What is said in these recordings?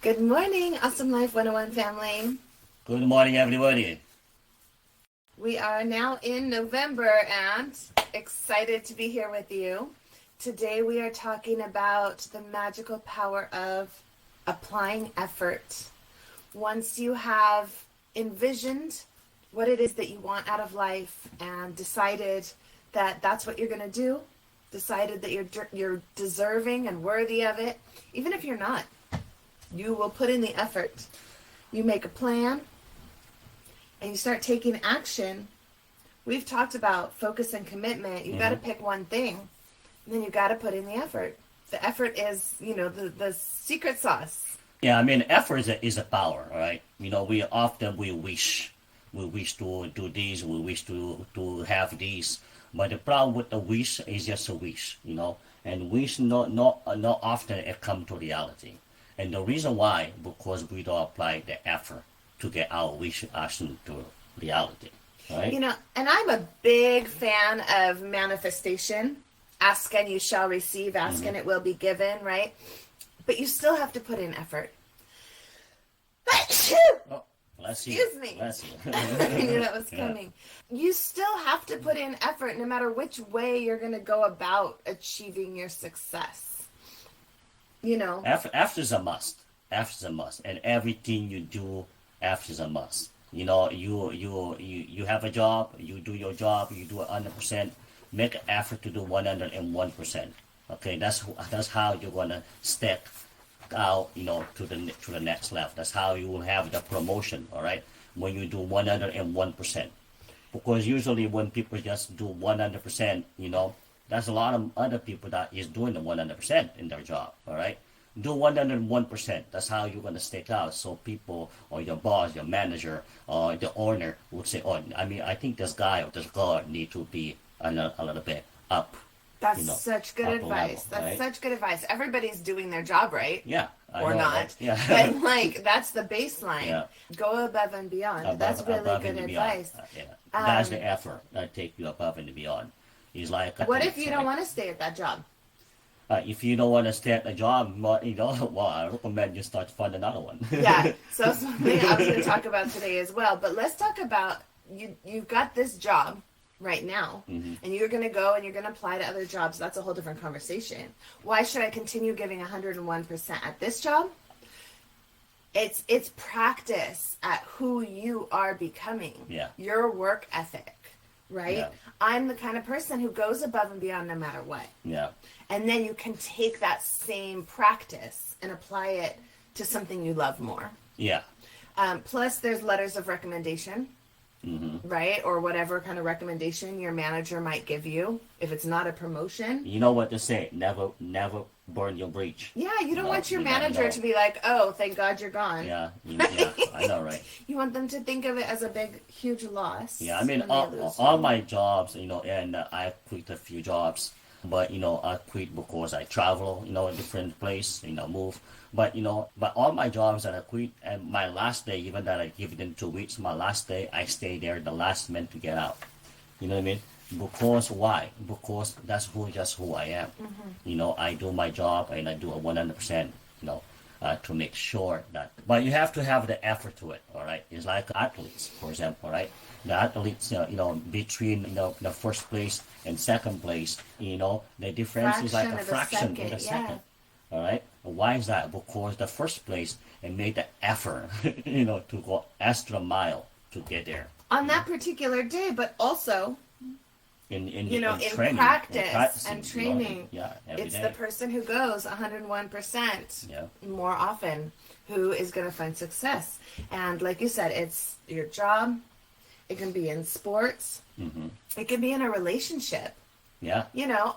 Good morning, Awesome Life 101 family. Good morning, everybody. We are now in November and excited to be here with you. Today we are talking about the magical power of applying effort. Once you have envisioned what it is that you want out of life and decided that that's what you're going to do, decided that you're deserving and worthy of it, even if you're not, you will put in the effort. You make a plan and you start taking action. We've talked about focus and commitment. You've got to pick one thing, and then you got to put in the effort. The effort is, the secret sauce. Yeah, I mean, effort is a power, all right? We wish to do this, we wish to have this, but the problem with the wish is just a wish, and wish not often it come to reality. And the reason why, because we don't apply the effort to get our wish action to reality, right? And I'm a big fan of manifestation. Ask and you shall receive, ask and it will be given, right? But you still have to put in effort. Oh, bless you. Excuse me. Bless you. I knew that was coming. Yeah. You still have to put in effort no matter which way you're going to go about achieving your success. After is a must. After is a must, and everything you do after is a must. You have a job. You do your job. You do it 100%. Make an effort to do 101%. Okay, that's how you're gonna step out. To the next level. That's how you will have the promotion. All right, when you do 101%. Because usually when people just do 100%, there's a lot of other people that is doing the 100% in their job, all right? Do 101%. That's how you're going to stick out. So people or your boss, your manager, or the owner would say, I think this guy or this girl need to be a little bit up. That's such good advice. Level, right? That's such good advice. Everybody's doing their job right. Yeah. Or not. Right? Yeah. But that's the baseline. Yeah. Go above and beyond. That's really good advice. That's the effort that take you above and beyond. It's like what if you don't want to stay at that job? If you don't want to stay at the job, I recommend you start to find another one. Yeah, so something I was going to talk about today as well. But let's talk about you've got this job right now, and you're going to go and you're going to apply to other jobs. That's a whole different conversation. Why should I continue giving 101% at this job? It's practice at who you are becoming. Yeah. Your work ethic. Right? Yeah. I'm the kind of person who goes above and beyond no matter what. Yeah. And then you can take that same practice and apply it to something you love more. Yeah. Plus, there's letters of recommendation, right? Or whatever kind of recommendation your manager might give you. If it's not a promotion. You know what to say. Never burn your bridge. Yeah, you don't want your manager to be like, oh, thank God you're gone. Yeah, I know, right? You want them to think of it as a big, huge loss. Yeah, I mean, all my jobs, and I quit a few jobs, but, I quit because I travel, a different place, move. But all my jobs that I quit, and my last day, even that I give them 2 weeks, my last day, I stay there the last minute to get out. You know what I mean? Because why? Because that's just who I am. I do my job and I do it 100%, to make sure that. But you have to have the effort to it, all right? It's like athletes, for example, right? The athletes, between the first place and second place, the difference is like a fraction in a second. All right? Why is that? Because the first place, it made the effort, to go extra mile to get there. On that particular day, but also in training, practice and training, every it's day. the person who goes 101% more often who is going to find success. And like you said, it's your job. It can be in sports. It can be in a relationship. Yeah.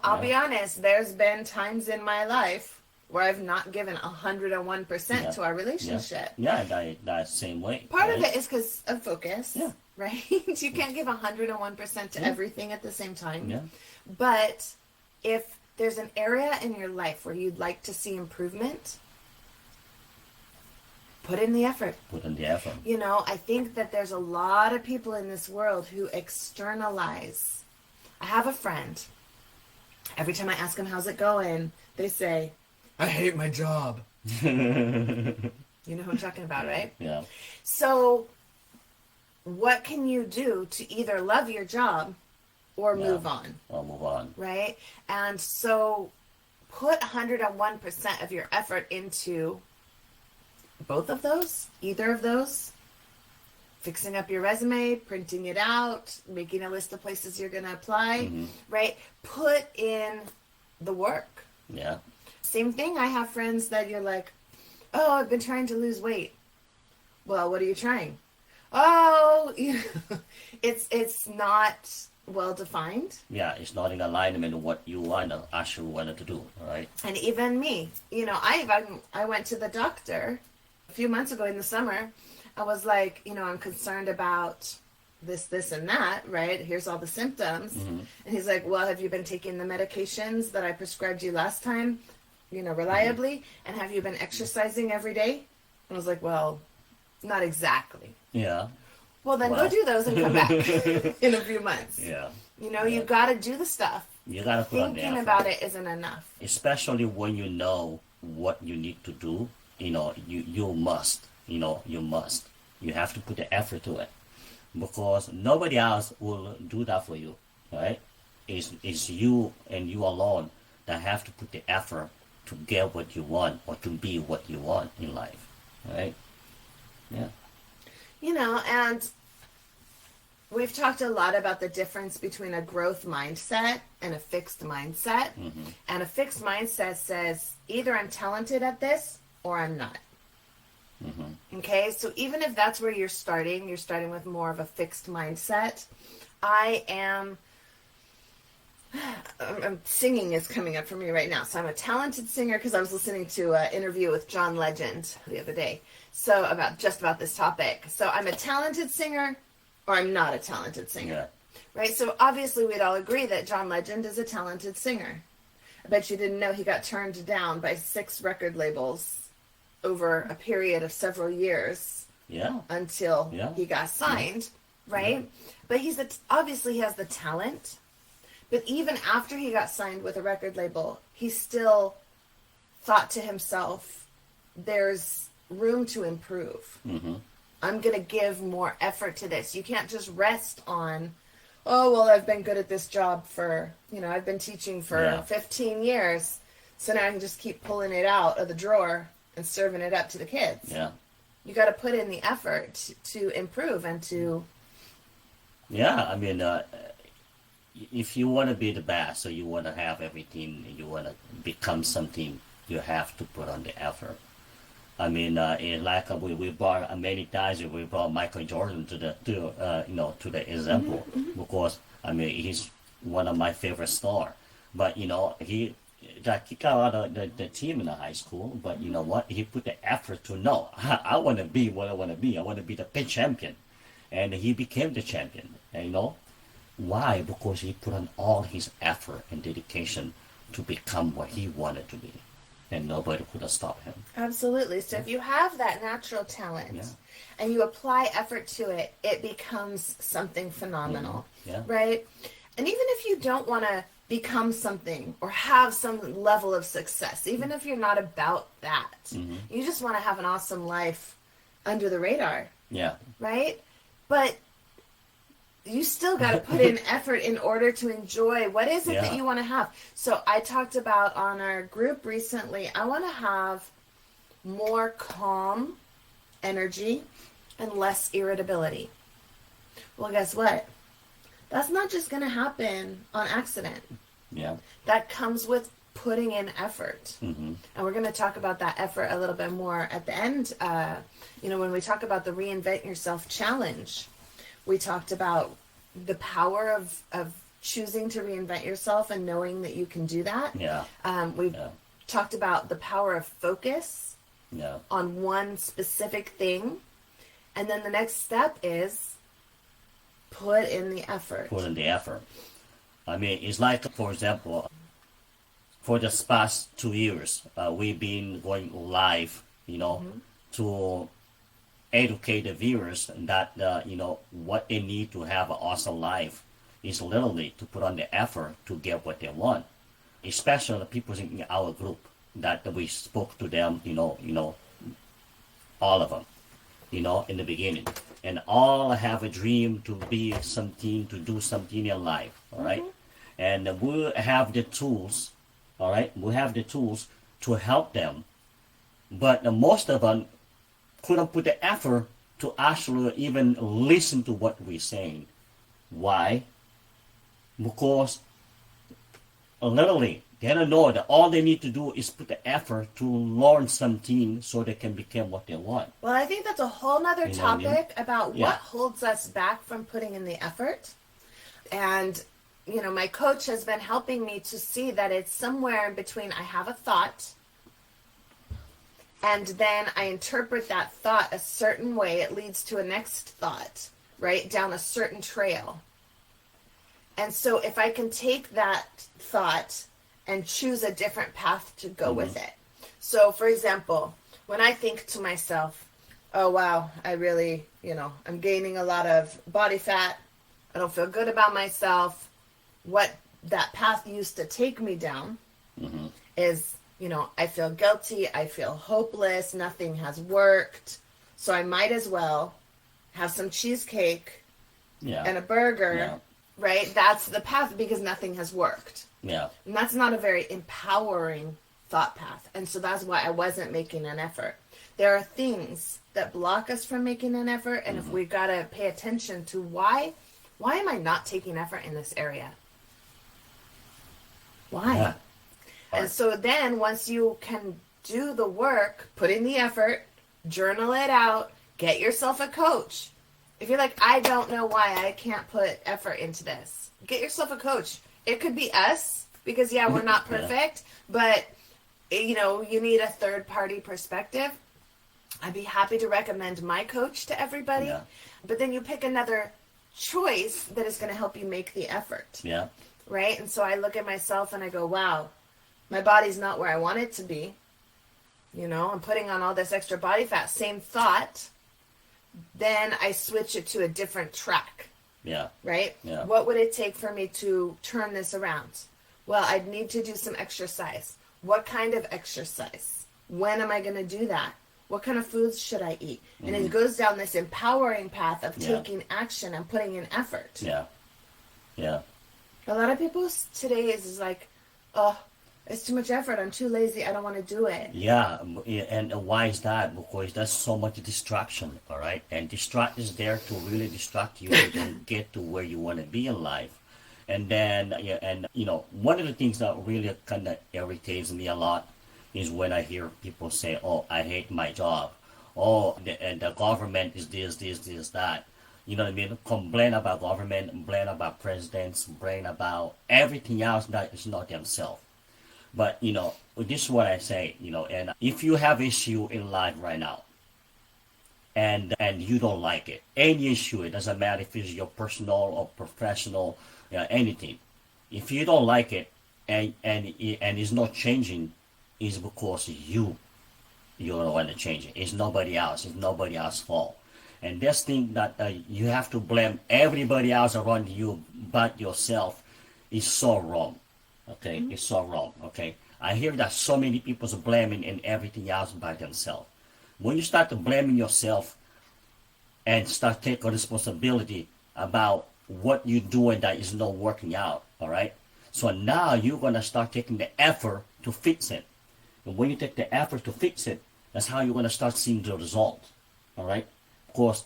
I'll be honest. There's been times in my life where I've not given 101% to our relationship. Yeah, that same way. Part of it is because of focus. Yeah. Right? You can't give 101% to everything at the same time. Yeah. But if there's an area in your life where you'd like to see improvement, put in the effort. Put in the effort. I think that there's a lot of people in this world who externalize. I have a friend. Every time I ask them how's it going, they say, I hate my job. I'm talking about, right? Yeah. So what can you do to either love your job or Yeah. move on, I'll move on. right? And so put 101% of your effort into both of those, either of those, fixing up your resume, printing it out, making a list of places you're going to apply, right? Put in the work. Yeah. Same thing. I have friends that you're like, oh, I've been trying to lose weight. Well, what are you trying? Oh, it's not well defined. Yeah, it's not in alignment with what you actually wanted to do, right? And even me, I went to the doctor a few months ago in the summer. I was like, I'm concerned about this, and that, right? Here's all the symptoms. And he's like, well, have you been taking the medications that I prescribed you last time, reliably? And have you been exercising every day? And I was like, well, not exactly. Yeah. Well, then go do those and come back in a few months. Yeah. You got to do the stuff. You gotta put on the Thinking effort. about it isn't enough. Especially when you know what you need to do, you must. You must. You have to put the effort to it, because nobody else will do that for you, right? It's you and you alone that have to put the effort to get what you want or to be what you want in life, right? Yeah. And we've talked a lot about the difference between a growth mindset and a fixed mindset. And a fixed mindset says either I'm talented at this or I'm not. Okay, so even if that's where you're starting with more of a fixed mindset. Singing is coming up for me right now. So I'm a talented singer because I was listening to an interview with John Legend the other day. So about this topic. So I'm a talented singer or I'm not a talented singer. Yeah. Right? So obviously we'd all agree that John Legend is a talented singer. I bet you didn't know he got turned down by 6 record labels over a period of several years. Yeah. Until he got signed, right? Yeah. But obviously he has the talent. But even after he got signed with a record label, he still thought to himself, there's room to improve. I'm going to give more effort to this. You can't just rest on, oh, well, I've been good at this job for, I've been teaching for 15 years. So now I can just keep pulling it out of the drawer and serving it up to the kids. Yeah. You got to put in the effort to improve and to... Yeah, I mean, if you want to be the best, so you want to have everything, you want to become something, you have to put on the effort. I mean, we brought many times we brought Michael Jordan to the example, because I mean he's one of my favorite stars. But he got kicked out of the team in the high school. But you know what? He put the effort to know I want to be what I want to be. I want to be the big champion, and he became the champion. And, why? Because he put on all his effort and dedication to become what he wanted to be. And nobody could have stopped him. Absolutely. So if you have that natural talent and you apply effort to it, it becomes something phenomenal, right? And even if you don't want to become something or have some level of success, even if you're not about that, you just want to have an awesome life under the radar, right? But you still got to put in effort in order to enjoy what is it that you want to have. So I talked about on our group recently, I want to have more calm energy and less irritability. Well, guess what? That's not just going to happen on accident. Yeah. That comes with putting in effort. And we're going to talk about that effort a little bit more at the end. When we talk about the Reinvent Yourself Challenge, we talked about the power of choosing to reinvent yourself and knowing that you can do that. We've talked about the power of focus on one specific thing. And then the next step is put in the effort. Put in the effort. I mean, it's like, for example, for the past 2 years, we've been going live, to educate the viewers that what they need to have an awesome life is literally to put on the effort to get what they want. Especially the people in our group that we spoke to them, all of them, in the beginning. And all have a dream to be something, to do something in life, all right? And we have the tools, all right? We have the tools to help them. But most of them couldn't put the effort to actually even listen to what we're saying. Why? Because literally, they don't know that all they need to do is put the effort to learn something so they can become what they want. Well, I think that's a whole nother You know what I mean? topic about Yeah. what holds us back from putting in the effort. And, my coach has been helping me to see that it's somewhere in between I have a thought and then I interpret that thought a certain way. It leads to a next thought, right? Down a certain trail. And so if I can take that thought and choose a different path to go with it. So, for example, when I think to myself, oh, wow, I really, I'm gaining a lot of body fat. I don't feel good about myself. What that path used to take me down is, I feel guilty. I feel hopeless. Nothing has worked. So I might as well have some cheesecake and a burger. Yeah. Right? That's the path because nothing has worked. Yeah. And that's not a very empowering thought path. And so that's why I wasn't making an effort. There are things that block us from making an effort. And if we've got to pay attention to why am I not taking effort in this area? Why? Yeah. And so then once you can do the work, put in the effort, journal it out, get yourself a coach. If you're like, I don't know why I can't put effort into this, get yourself a coach. It could be us because, we're not perfect, but, you need a third-party perspective. I'd be happy to recommend my coach to everybody. Yeah. But then you pick another choice that is going to help you make the effort. Yeah. Right? And so I look at myself and I go, wow, my body's not where I want it to be. I'm putting on all this extra body fat. Same thought. Then I switch it to a different track. Yeah. Right? Yeah. What would it take for me to turn this around? Well, I'd need to do some exercise. What kind of exercise? When am I going to do that? What kind of foods should I eat? And it goes down this empowering path of taking action and putting in effort. Yeah. Yeah. A lot of people today is like, oh, it's too much effort. I'm too lazy. I don't want to do it. Yeah, and why is that? Because there's so much distraction, all right? And distract is there to really distract you and get to where you want to be in life. And then, one of the things that really kind of irritates me a lot is when I hear people say, oh, I hate my job. Oh, the government is this, that. You know what I mean? Complain about government, complain about presidents, complain about everything else that is not themselves. But, this is what I say, and if you have issue in life right now and you don't like it, any issue, it doesn't matter if it's your personal or professional, anything. If you don't like it and it's not changing, it's because you don't want to change it. It's nobody else. It's nobody else's fault. And this thing that you have to blame everybody else around you but yourself is so wrong. Okay, it's so wrong. Okay, I hear that so many people are blaming and everything else by themselves. When you start to blaming yourself and start taking responsibility about what you're doing that is not working out, all right? So now you're gonna start taking the effort to fix it. And when you take the effort to fix it, that's how you're gonna start seeing the result, all right? Of course,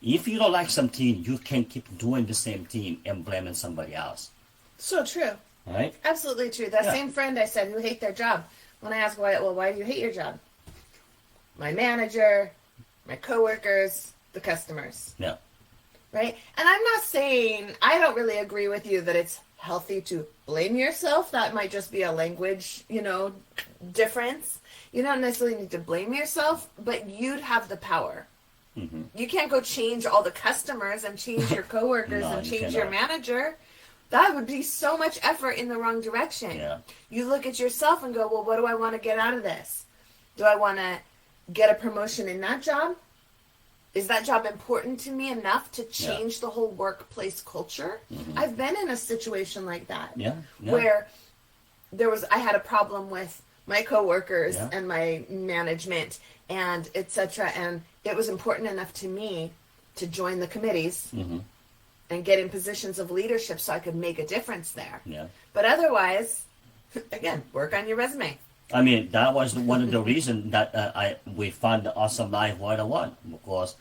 if you don't like something, you can't keep doing the same thing and blaming somebody else. So true. All right? Absolutely true. That Yeah. same friend I said who hate their job. When I ask why do you hate your job? My manager, my coworkers, the customers. Yeah. Right? And I'm not saying, I don't really agree with you that it's healthy to blame yourself. That might just be a language, difference. You don't necessarily need to blame yourself, but you'd have the power. Mm-hmm. You can't go change all the customers and change your coworkers No, and you change your cannot. manager. That would be so much effort in the wrong direction. Yeah. You look at yourself and go, well, what do I want to get out of this? Do I want to get a promotion in that job? Is that job important to me enough to change the whole workplace culture? Mm-hmm. I've been in a situation like that. Yeah. Yeah. Where I had a problem with my coworkers Yeah. and my management, and etc. And it was important enough to me to join the committees and get in positions of leadership so I could make a difference there. Yeah. But otherwise, again, work on your resume. I mean, that was one of the reasons that we found the Awesome Life 101 because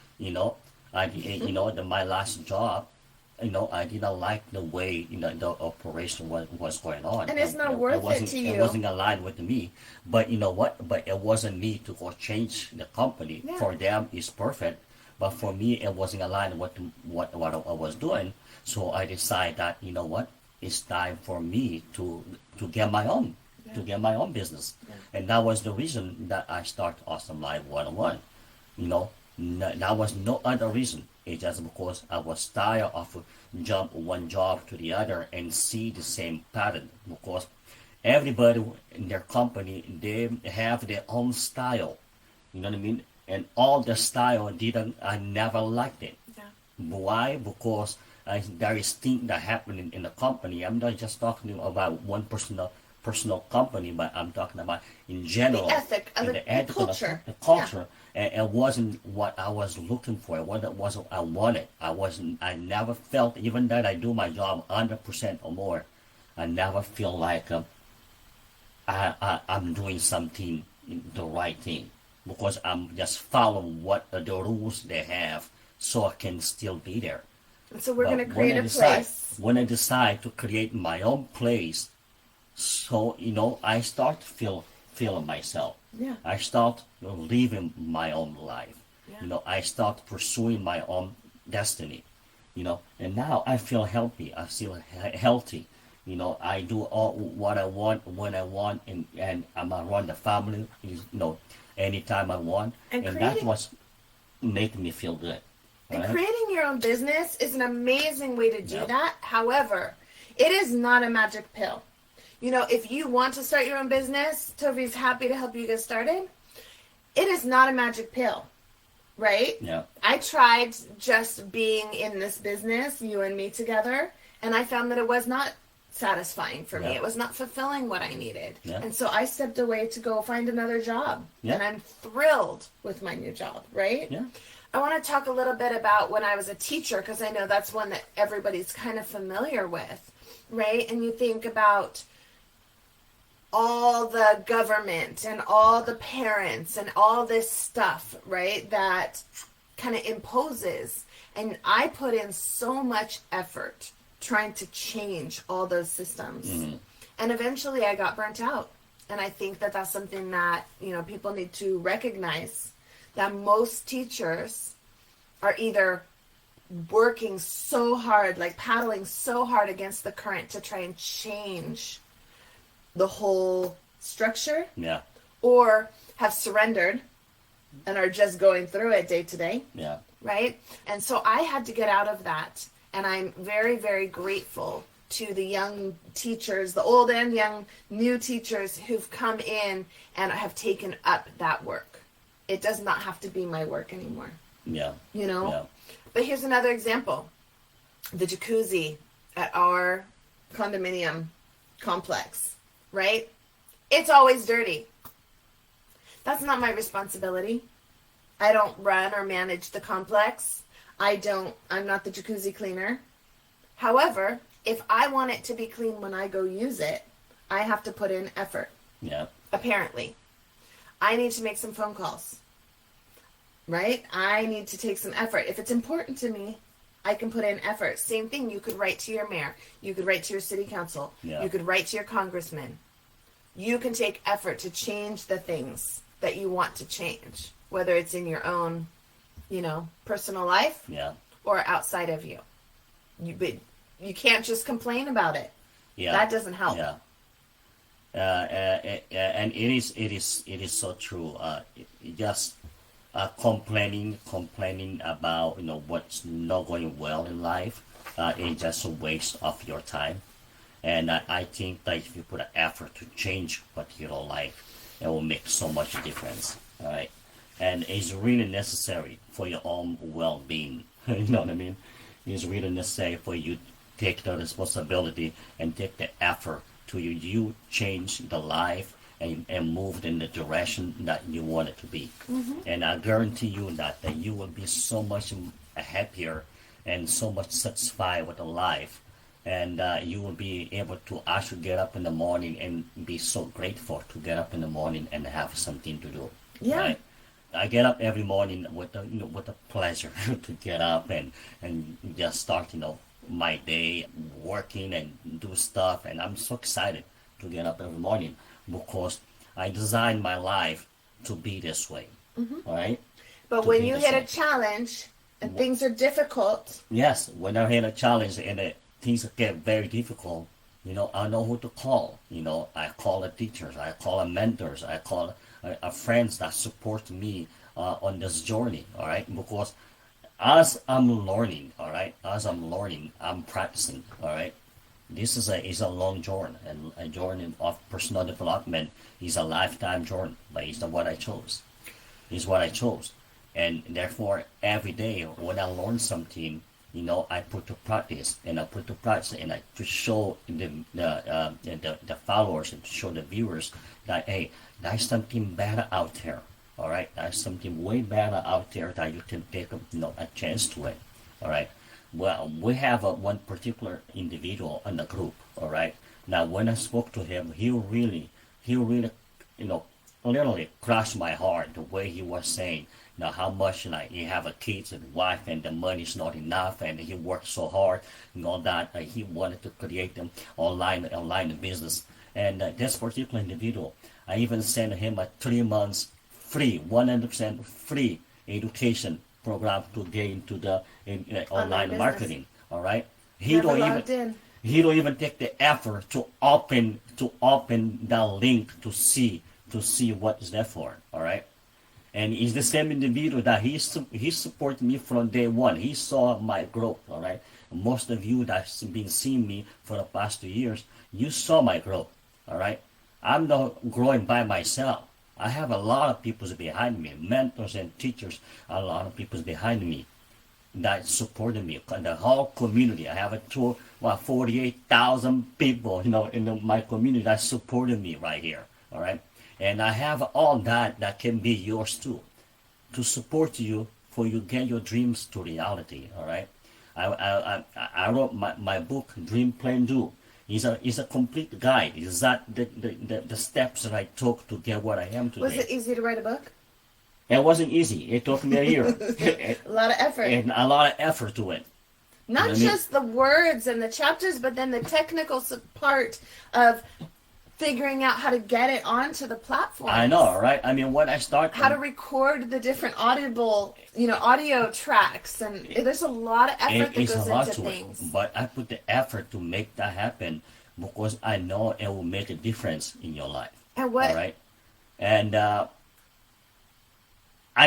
my last job, I didn't like the way the operation was going on. And it's not worth it to you. It wasn't aligned with me. But you know what? But it wasn't me to go change the company. Yeah. For them, it's perfect. But for me, it wasn't aligned with what I was doing. So I decided that it's time for me to get my own. To get my own business. Yeah. And that was the reason that I started Awesome Life 101. That was no other reason. It's just because I was tired of jump one job to the other and see the same pattern. Because everybody in their company, they have their own style. You know what I mean? And all the style I never liked it. Yeah. Why? Because there is things that happen in the company. I'm not just talking about one personal company, but I'm talking about in general. The ethic, the culture. The culture. Yeah. And it wasn't what I was looking for. It wasn't what I wanted. I never felt, even that I do my job 100% or more, I never feel like I'm doing something, the right thing. Because I'm just following what the rules they have so I can still be there. And so we're going to create a place. When I decide to create my own place, so, I start feeling myself. Yeah. I start living my own life. Yeah. I start pursuing my own destiny. And now I feel healthy. I feel healthy. I do all what I want when I want, and I'm around the family, anytime I want. And that's what's making me feel good. And creating your own business is an amazing way to do that. However, it is not a magic pill. If you want to start your own business, Tovi's happy to help you get started. It is not a magic pill, right? Yeah. I tried just being in this business, you and me together, and I found that it was not satisfying for me. It was not fulfilling what I needed. Yeah. And so I stepped away to go find another job. Yeah. And I'm thrilled with my new job, right? Yeah. I want to talk a little bit about when I was a teacher, because I know that's one that everybody's kind of familiar with, right? And you think about all the government and all the parents and all this stuff, right, that kind of imposes. And I put in so much effort trying to change all those systems. Mm-hmm. And eventually I got burnt out. And I think that that's something that, people need to recognize, that most teachers are either working so hard, like paddling so hard against the current to try and change the whole structure, or have surrendered and are just going through it day to day, right? And so I had to get out of that, and I'm very, very grateful to the young teachers, the old and young new teachers who've come in and have taken up that work. It does not have to be my work anymore. Yeah. But here's another example. The jacuzzi at our condominium complex. Right? It's always dirty. That's not my responsibility. I don't run or manage the complex. I'm not the jacuzzi cleaner. However, if I want it to be clean when I go use it, I have to put in effort. Yeah. Apparently. I need to make some phone calls. Right? I need to take some effort. If it's important to me, I can put in effort. Same thing, you could write to your mayor. You could write to your city council. Yeah. You could write to your congressman. You can take effort to change the things that you want to change, whether it's in your own, personal life or outside of you. But you can't just complain about it. Yeah. That doesn't help. Yeah. And it is so true. Just complaining about what's not going well in life is just a waste of your time. And I think that if you put an effort to change what you don't like, it will make so much difference. All right, and it's really necessary for your own well-being. You know what I mean? It's really necessary for you to take the responsibility and take the effort to you change the life and moved in the direction that you want it to be. And I guarantee you that you will be so much happier and so much satisfied with the life. And you will be able to actually get up in the morning and be so grateful to get up in the morning and have something to do. Yeah. Right? I get up every morning with a pleasure to get up and just start my day working and do stuff, and I'm so excited to get up every morning because I designed my life to be this way. All right. But when you hit a challenge and things are difficult, yes, when I hit a challenge and things get very difficult, I know who to call. I call the teachers, I call the mentors, I call friends that support me on this journey. All right, because as I'm learning, I'm practicing. All right, this is a long journey, and a journey of personal development is a lifetime journey. But it's what I chose. It's what I chose, and therefore every day when I learn something, I put to practice, and I to show the followers and to show the viewers that hey, there's something better out there. All right, there's something way better out there that you can take a chance to it. All right. Well, we have one particular individual in the group. All right. Now, when I spoke to him, he really, literally crushed my heart the way he was saying. Now, how much he have a kids and wife, and the money's not enough, and he worked so hard and all that. He wanted to create them online business. And this particular individual, I even sent him a 3 months free, 100% free education program to get into the online marketing. All right, he don't even take the effort to open the link to see what is there for. All right, and he's the same individual that he supported me from day one. He saw my growth. All right, most of you that's been seeing me for the past 2 years, you saw my growth. All right, I'm not growing by myself. I have a lot of people behind me, mentors and teachers, a lot of people behind me that supported me. The whole community, I have 48,000 people, in my community that supported me right here. All right, and I have all that can be yours too, to support you for you get your dreams to reality. All right, I wrote my book, Dream Plan Do. Is a complete guide. Is that the steps that I took to get what I am today? Was it easy to write a book? It wasn't easy. It took me a year. A lot of effort. And a lot of effort to it. Not just the words and the chapters, but then the technical part of figuring out how to get it onto the platform. I know, right? I mean, when I start... How to record the different audio tracks. And there's a lot of effort that goes into things. But I put the effort to make that happen because I know it will make a difference in your life. And what... All right? And I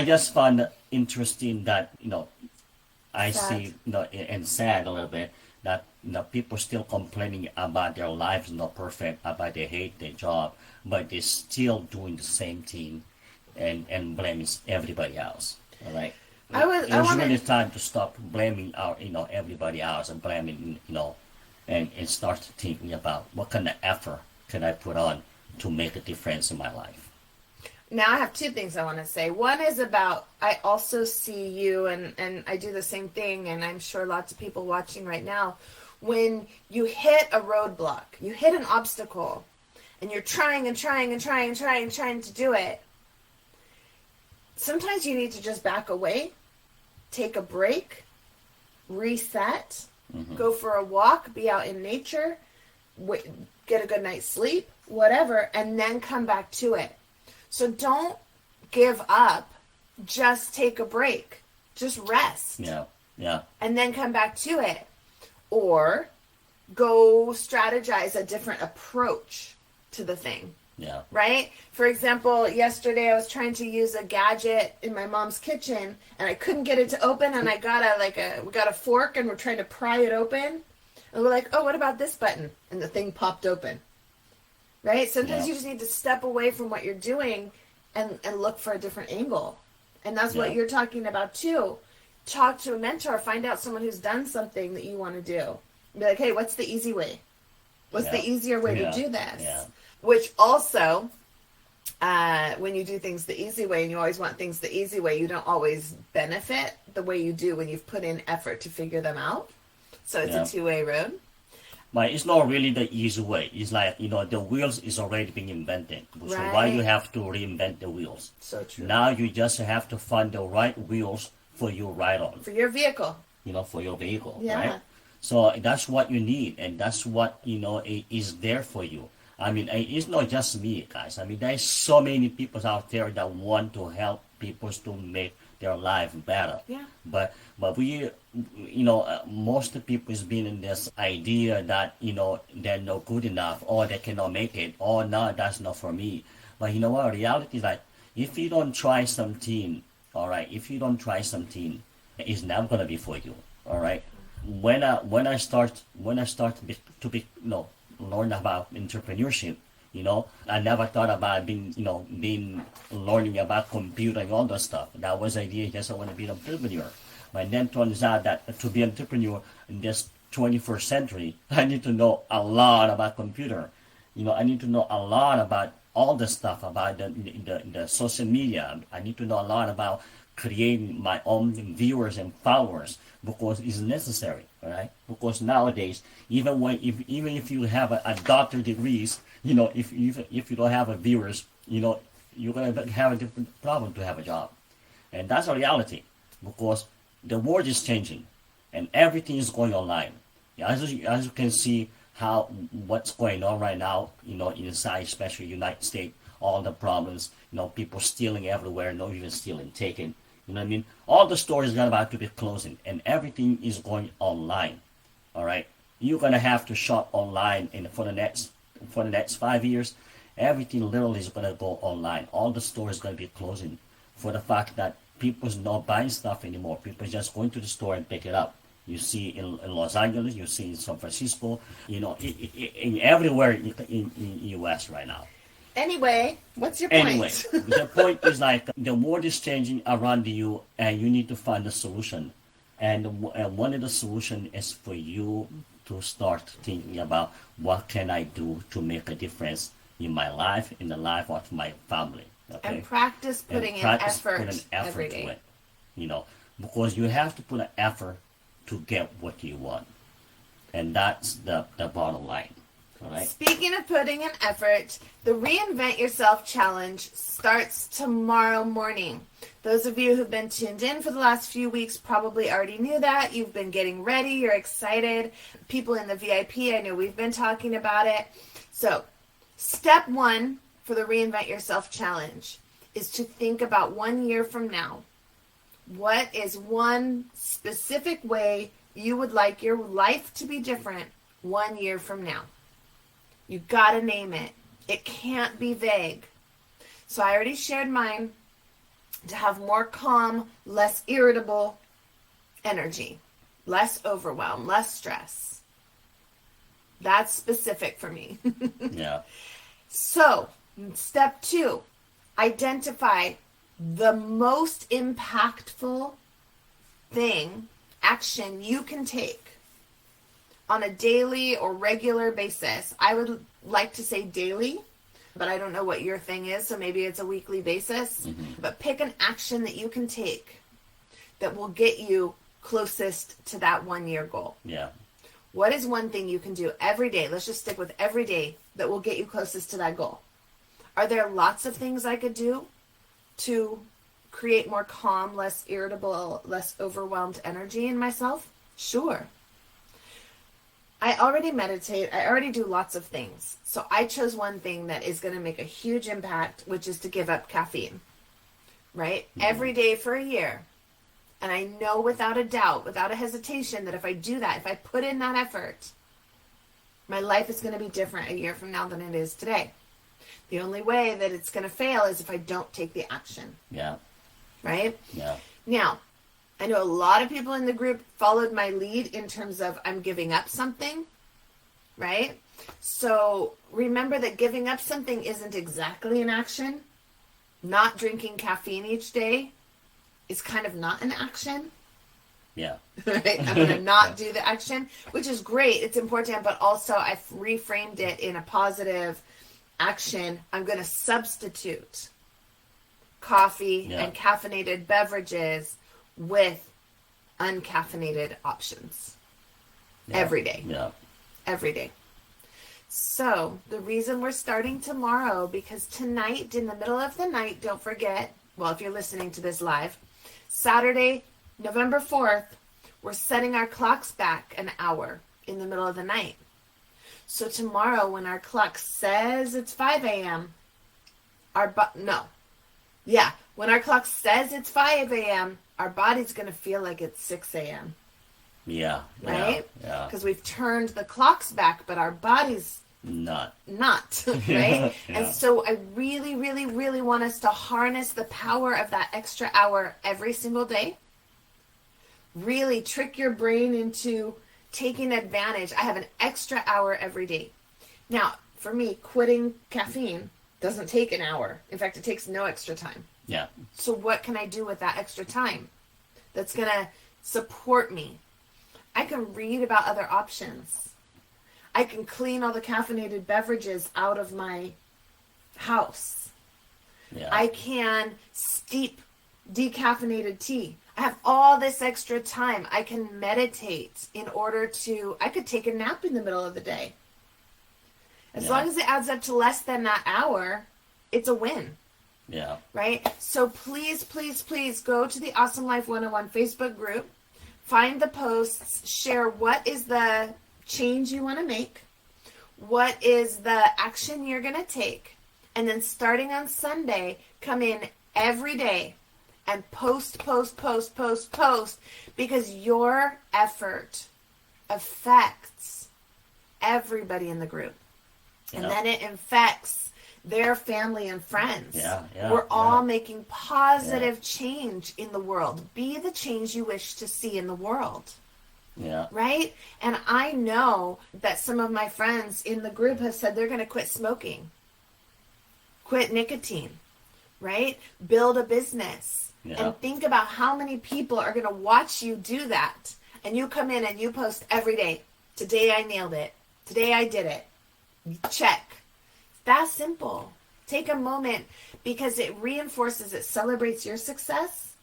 just found it interesting that, I see, and sad a little bit, that people still complaining about their lives not perfect, about they hate their job, but they're still doing the same thing and blaming everybody else. All right. It's really time to stop blaming everybody else and blaming and start thinking about what kind of effort can I put on to make a difference in my life. Now I have two things I want to say. One is about, I also see you, and I do the same thing, and I'm sure lots of people watching right now, when you hit a roadblock, you hit an obstacle, and you're trying to do it, sometimes you need to just back away, take a break, reset, go for a walk, be out in nature, get a good night's sleep, whatever, and then come back to it. So don't give up. Just take a break. Just rest. Yeah. And then come back to it. Or go strategize a different approach to the thing. Yeah. Right? For example, yesterday I was trying to use a gadget in my mom's kitchen and I couldn't get it to open, and we got a fork and we're trying to pry it open. And we're like, oh, what about this button? And the thing popped open. Right? Sometimes you just need to step away from what you're doing and look for a different angle. And that's what you're talking about too. Talk to a mentor. Find out someone who's done something that you want to do. Be like, hey, what's the easy way? What's the easier way to do this? Yeah. Which also, when you do things the easy way and you always want things the easy way, you don't always benefit the way you do when you've put in effort to figure them out. So it's Yeah. a two-way road. But it's not really the easy way. It's like, the wheels is already being invented. So why you Right. have to reinvent the wheels? So true. Now you just have to find the right wheels for you ride on, For your vehicle. for your vehicle, Yeah. right? So that's what you need, and that's what, is there for you. I mean, it's not just me, guys. I mean, there's so many people out there that want to help people to make their life better. Yeah. But we, most people has been in this idea that, they're not good enough, or they cannot make it, or no, that's not for me. But you know what? Reality is like, if you don't try something, all right, if you don't try something, it's not gonna be for you, all right. When I start learn about entrepreneurship, I never thought about being learning about computer and all that stuff. That was the idea. Yes, I want to be an entrepreneur. But then turns out that to be an entrepreneur in this 21st century, I need to know a lot about computer. I need to know a lot about all the stuff about the social media. I need to know a lot about creating my own viewers and followers because it's necessary, all right? Because nowadays, even if you have a doctor degrees, if you don't have a viewers, you're gonna have a different problem to have a job, and that's a reality because the world is changing and everything is going online. Yeah, as you can see how what's going on right now, inside, especially United States, all the problems, people stealing everywhere, not even stealing, taking. You know what I mean? All the stores are about to be closing, and everything is going online. All right, you're gonna have to shop online, and for the next 5 years, everything literally is gonna go online. All the stores gonna be closing, for the fact that people's not buying stuff anymore. People just going to the store and pick it up. You see in Los Angeles, you see in San Francisco, in everywhere in U.S. right now. Anyway, what's your point? Anyway, the point is like the world is changing around you, and you need to find a solution. And one of the solution is for you to start thinking about what can I do to make a difference in my life, in the life of my family. Okay? And practice putting in effort every to day. it. Because you have to put an effort to get what you want, and that's the bottom line. All right. Speaking of putting in effort, the Reinvent Yourself Challenge starts tomorrow morning. Those of you who've been tuned in for the last few weeks probably already knew that. You've been getting ready. You're excited. People in the VIP, I know we've been talking about it. So, step one for the Reinvent Yourself Challenge is to think about 1 year from now. What is one specific way you would like your life to be different 1 year from now? You gotta name it. It can't be vague. So I already shared mine, to have more calm, less irritable energy, less overwhelm, less stress. That's specific for me. Yeah. So, step two, identify the most impactful action you can take on a daily or regular basis. I would like to say daily, but I don't know what your thing is, so maybe it's a weekly basis. Mm-hmm. But pick an action that you can take that will get you closest to that 1 year goal. Yeah. What is one thing you can do every day? Let's just stick with every day that will get you closest to that goal. Are there lots of things I could do to create more calm, less irritable, less overwhelmed energy in myself? Sure. I already meditate. I already do lots of things. So I chose one thing that is going to make a huge impact, which is to give up caffeine. Right? Mm-hmm. Every day for a year. And I know without a doubt, without a hesitation, that if I do that, if I put in that effort, my life is going to be different a year from now than it is today. The only way that it's going to fail is if I don't take the action. Yeah. Right? Yeah. Now, I know a lot of people in the group followed my lead in terms of I'm giving up something, right? So remember that giving up something isn't exactly an action. Not drinking caffeine each day is kind of not an action. Yeah. Right? I'm going to not do the action, which is great. It's important, but also I've reframed it in a positive action, I'm going to substitute coffee and caffeinated beverages with uncaffeinated options every day. Yeah. Every day. So the reason we're starting tomorrow, because tonight, in the middle of the night, don't forget, well, if you're listening to this live, Saturday, November 4th, we're setting our clocks back an hour in the middle of the night. So tomorrow, when our clock says it's 5 a.m., when our clock says it's 5 a.m., our body's going to feel like it's 6 a.m. Yeah. Right? Yeah. Because we've turned the clocks back, but our body's not, right? Yeah. And so I really, really, really want us to harness the power of that extra hour every single day. Really trick your brain into taking advantage. I have an extra hour every day. Now, for me, quitting caffeine doesn't take an hour. In fact, it takes no extra time. Yeah. So what can I do with that extra time that's going to support me? I can read about other options. I can clean all the caffeinated beverages out of my house. Yeah. I can steep decaffeinated tea. I have all this extra time. I can meditate I could take a nap in the middle of the day. As long as it adds up to less than that hour, it's a win. Yeah. Right? So please, please, please go to the Awesome Life 101 Facebook group. Find the posts. Share what is the change you want to make. What is the action you're going to take. And then starting on Sunday, come in every day and post, because your effort affects everybody in the group. And then it infects their family and friends. We're all making positive change in the world. Be the change you wish to see in the world. Yeah. Right? And I know that some of my friends in the group have said they're going to quit smoking, quit nicotine, right? Build a business. And think about how many people are going to watch you do that. And you come in and you post every day. Today I nailed it. Today I did it. Check. That's simple. Take a moment, because it reinforces, it celebrates your success,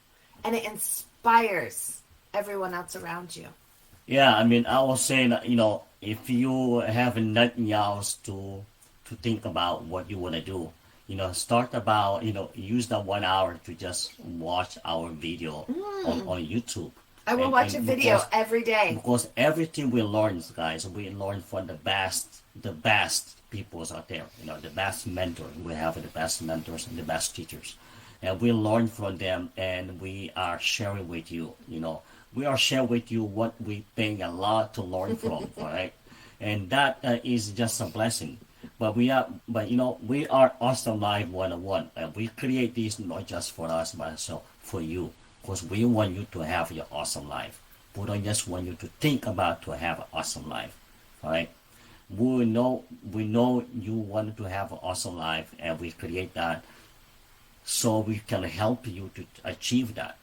and it inspires everyone else around you. Yeah, I mean, I was saying, if you have nothing else to think about what you want to do, start about, use that 1 hour to just watch our video on YouTube. I will watch a video every day. Because everything we learn, guys, we learn from the best people out there. The best mentors. We have the best mentors and the best teachers. And we learn from them, and we are sharing with you, we are sharing with you what we think a lot to learn from, all right? And that is just a blessing. But we are Awesome Life 101. We create this not just for us, but also for you. Because we want you to have your awesome life. We don't just want you to think about to have an awesome life. All right? We know you want to have an awesome life, and we create that so we can help you to achieve that.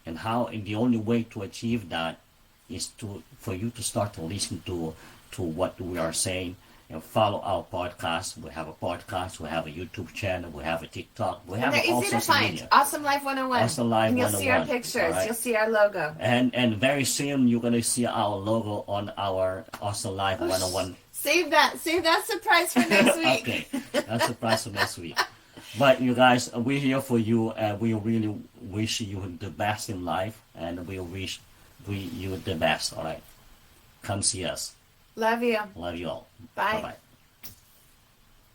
And the only way to achieve that is for you to start to listen to what we are saying, and follow our podcast. We have a podcast, we have a YouTube channel, we have a TikTok, we have all social to find. media. Awesome Life 101. Awesome Life and you'll 101. See our pictures. Right. You'll see our logo. And very soon you're gonna see our logo on our Awesome Life 101. Save that surprise for next week. Okay, that's a surprise for next week. But you guys, we're here for you, and we really wish you the best in life, and we wish you the best. All right, come see us. Love you. Love you all. Bye. Bye-bye.